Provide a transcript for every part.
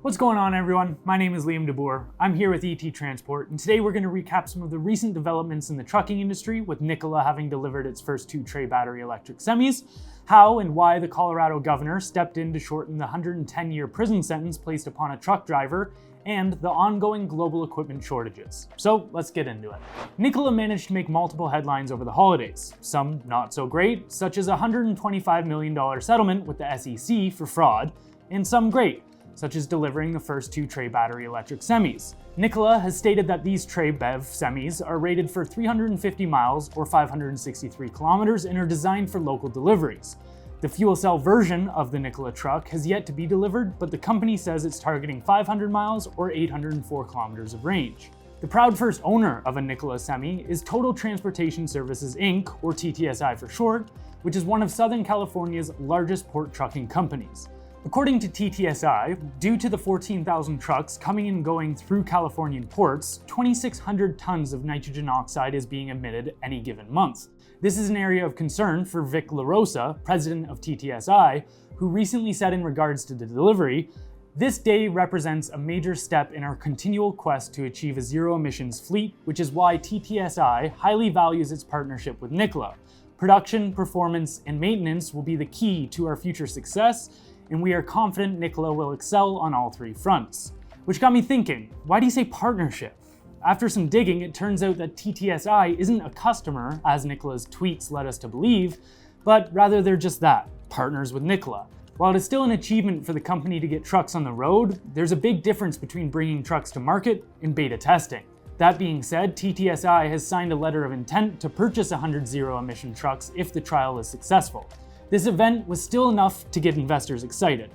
What's going on, everyone? My name is Liam DeBoer. I'm here with ET Transport, and today we're going to recap some of the recent developments in the trucking industry, with Nikola having delivered its first 2 tray battery electric semis, how and why the Colorado governor stepped in to shorten the 110-year prison sentence placed upon a truck driver, and the ongoing global equipment shortages. So let's get into it. Nikola managed to make multiple headlines over the holidays, some not so great, such as a $125 million settlement with the SEC for fraud, and some great, such as delivering the first 2 tray battery electric semis. Nikola has stated that these tray BEV semis are rated for 350 miles or 563 kilometers and are designed for local deliveries. The fuel cell version of the Nikola truck has yet to be delivered, but the company says it's targeting 500 miles or 804 kilometers of range. The proud first owner of a Nikola semi is Total Transportation Services Inc., or TTSI for short, which is one of Southern California's largest port trucking companies. According to TTSI, due to the 14,000 trucks coming and going through Californian ports, 2,600 tons of nitrogen oxide is being emitted any given month. This is an area of concern for Vic LaRosa, president of TTSI, who recently said in regards to the delivery, "This day represents a major step in our continual quest to achieve a zero-emissions fleet, which is why TTSI highly values its partnership with Nikola. Production, performance, and maintenance will be the key to our future success, and we are confident Nikola will excel on all 3 fronts." Which got me thinking, why do you say partnership? After some digging, it turns out that TTSI isn't a customer, as Nikola's tweets led us to believe, but rather they're just that, partners with Nikola. While it is still an achievement for the company to get trucks on the road, there's a big difference between bringing trucks to market and beta testing. That being said, TTSI has signed a letter of intent to purchase 100 zero-emission trucks if the trial is successful. This event was still enough to get investors excited.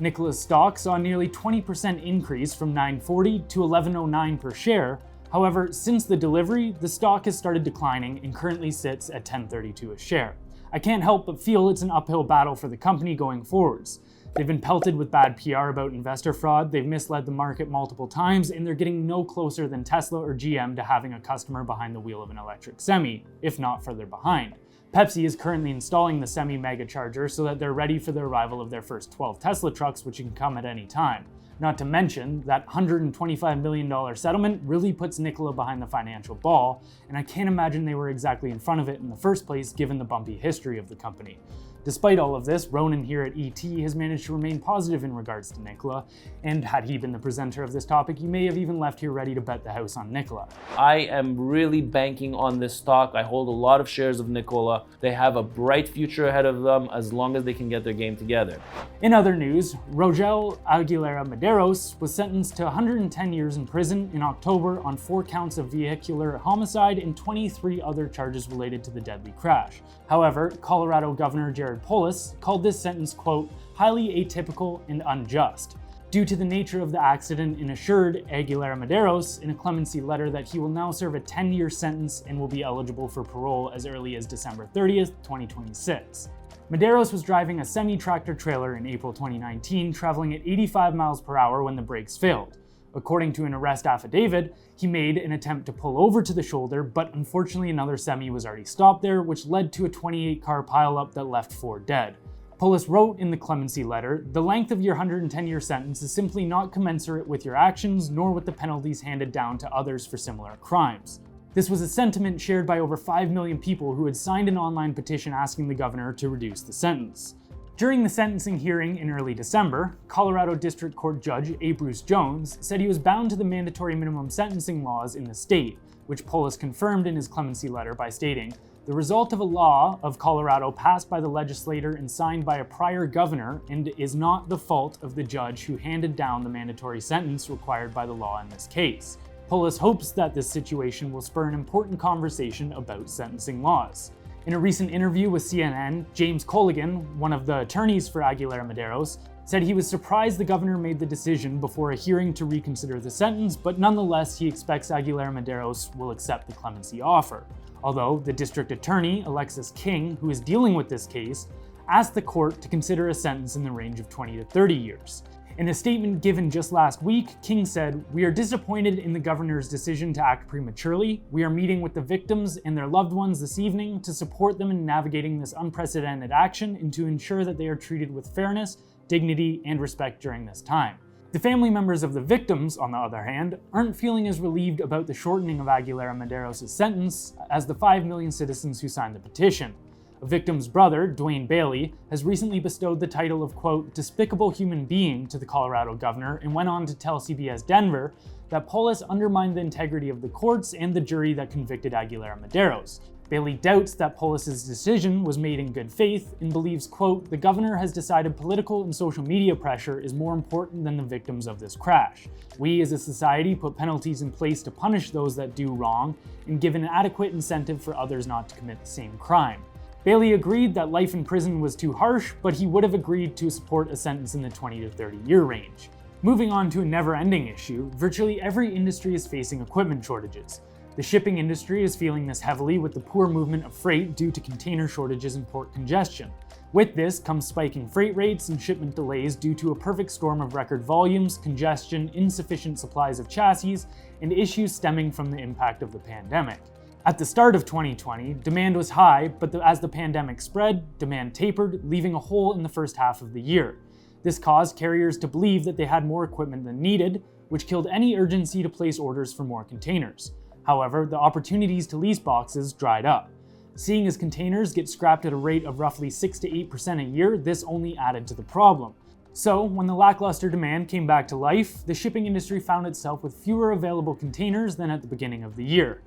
Nikola's stock saw a nearly 20% increase from $9.40 to $11.09 per share. However, since the delivery, the stock has started declining and currently sits at $10.32 a share. I can't help but feel it's an uphill battle for the company going forwards. They've been pelted with bad PR about investor fraud, they've misled the market multiple times, and they're getting no closer than Tesla or GM to having a customer behind the wheel of an electric semi, if not further behind. Pepsi is currently installing the semi-mega charger so that they're ready for the arrival of their first 12 Tesla trucks, which can come at any time. Not to mention, that $125 million settlement really puts Nikola behind the financial ball, and I can't imagine they were exactly in front of it in the first place given the bumpy history of the company. Despite all of this, Ronan here at ET has managed to remain positive in regards to Nikola, and had he been the presenter of this topic, you may have even left here ready to bet the house on Nikola. I am really banking on this stock. I hold a lot of shares of Nikola. They have a bright future ahead of them as long as they can get their game together. In other news, Rogel Aguilera Medeiros was sentenced to 110 years in prison in October on 4 counts of vehicular homicide and 23 other charges related to the deadly crash. However, Colorado Governor Jared Polis called this sentence, quote, highly atypical and unjust, due to the nature of the accident, and assured Aguilera Medeiros in a clemency letter that he will now serve a 10-year sentence and will be eligible for parole as early as December 30th, 2026. Medeiros was driving a semi-tractor trailer in April 2019, traveling at 85 miles per hour when the brakes failed. According to an arrest affidavit, he made an attempt to pull over to the shoulder, but unfortunately another semi was already stopped there, which led to a 28-car pileup that left 4 dead. Polis wrote in the clemency letter, "The length of your 110-year sentence is simply not commensurate with your actions, nor with the penalties handed down to others for similar crimes." This was a sentiment shared by over 5 million people who had signed an online petition asking the governor to reduce the sentence. During the sentencing hearing in early December, Colorado District Court Judge A. Bruce Jones said he was bound to the mandatory minimum sentencing laws in the state, which Polis confirmed in his clemency letter by stating, "The result of a law of Colorado passed by the legislator and signed by a prior governor, and is not the fault of the judge who handed down the mandatory sentence required by the law in this case." Polis hopes that this situation will spur an important conversation about sentencing laws. In a recent interview with CNN, James Colligan, one of the attorneys for Aguilera Medeiros, said he was surprised the governor made the decision before a hearing to reconsider the sentence, but nonetheless he expects Aguilera Medeiros will accept the clemency offer. Although the district attorney, Alexis King, who is dealing with this case, asked the court to consider a sentence in the range of 20 to 30 years. In a statement given just last week, King said, "We are disappointed in the governor's decision to act prematurely. We are meeting with the victims and their loved ones this evening to support them in navigating this unprecedented action and to ensure that they are treated with fairness, dignity, and respect during this time." The family members of the victims, on the other hand, aren't feeling as relieved about the shortening of Aguilera Medeiros' sentence as the 5 million citizens who signed the petition. A victim's brother, Dwayne Bailey, has recently bestowed the title of, quote, despicable human being to the Colorado governor and went on to tell CBS Denver that Polis undermined the integrity of the courts and the jury that convicted Aguilera Medeiros. Bailey doubts that Polis' decision was made in good faith and believes, quote, the governor has decided political and social media pressure is more important than the victims of this crash. We as a society put penalties in place to punish those that do wrong and give an adequate incentive for others not to commit the same crime. Bailey agreed that life in prison was too harsh, but he would have agreed to support a sentence in the 20 to 30 year range. Moving on to a never-ending issue, virtually every industry is facing equipment shortages. The shipping industry is feeling this heavily with the poor movement of freight due to container shortages and port congestion. With this comes spiking freight rates and shipment delays due to a perfect storm of record volumes, congestion, insufficient supplies of chassis, and issues stemming from the impact of the pandemic. At the start of 2020, demand was high, but as the pandemic spread, demand tapered, leaving a hole in the first half of the year. This caused carriers to believe that they had more equipment than needed, which killed any urgency to place orders for more containers. However, the opportunities to lease boxes dried up. Seeing as containers get scrapped at a rate of roughly 6 to 8% a year, this only added to the problem. So, when the lackluster demand came back to life, the shipping industry found itself with fewer available containers than at the beginning of the year.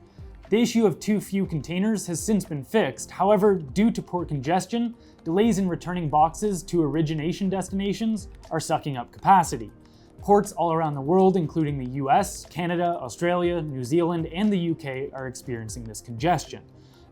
The issue of too few containers has since been fixed. However, due to port congestion, delays in returning boxes to origination destinations are sucking up capacity. Ports all around the world, including the US, Canada, Australia, New Zealand, and the UK, are experiencing this congestion.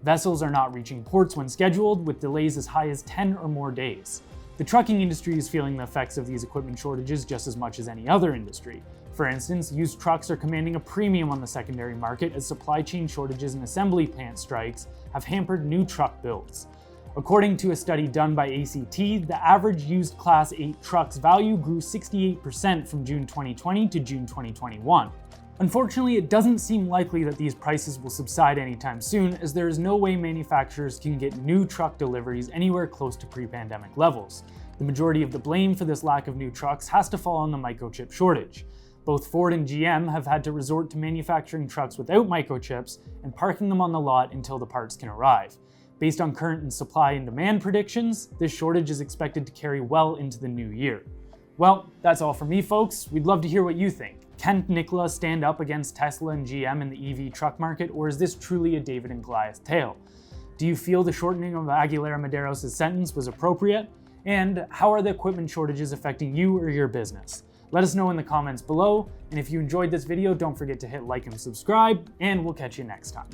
Vessels are not reaching ports when scheduled, with delays as high as 10 or more days. The trucking industry is feeling the effects of these equipment shortages just as much as any other industry. For instance, used trucks are commanding a premium on the secondary market as supply chain shortages and assembly plant strikes have hampered new truck builds. According to a study done by ACT, the average used Class 8 truck's value grew 68% from June 2020 to June 2021. Unfortunately, it doesn't seem likely that these prices will subside anytime soon, as there is no way manufacturers can get new truck deliveries anywhere close to pre-pandemic levels. The majority of the blame for this lack of new trucks has to fall on the microchip shortage. Both Ford and GM have had to resort to manufacturing trucks without microchips and parking them on the lot until the parts can arrive. Based on current supply and demand predictions, this shortage is expected to carry well into the new year. Well, that's all from me, folks. We'd love to hear what you think. Can Nikola stand up against Tesla and GM in the EV truck market, or is this truly a David and Goliath tale? Do you feel the shortening of Aguilera Medeiros' sentence was appropriate? And how are the equipment shortages affecting you or your business? Let us know in the comments below, and if you enjoyed this video, don't forget to hit like and subscribe, and we'll catch you next time.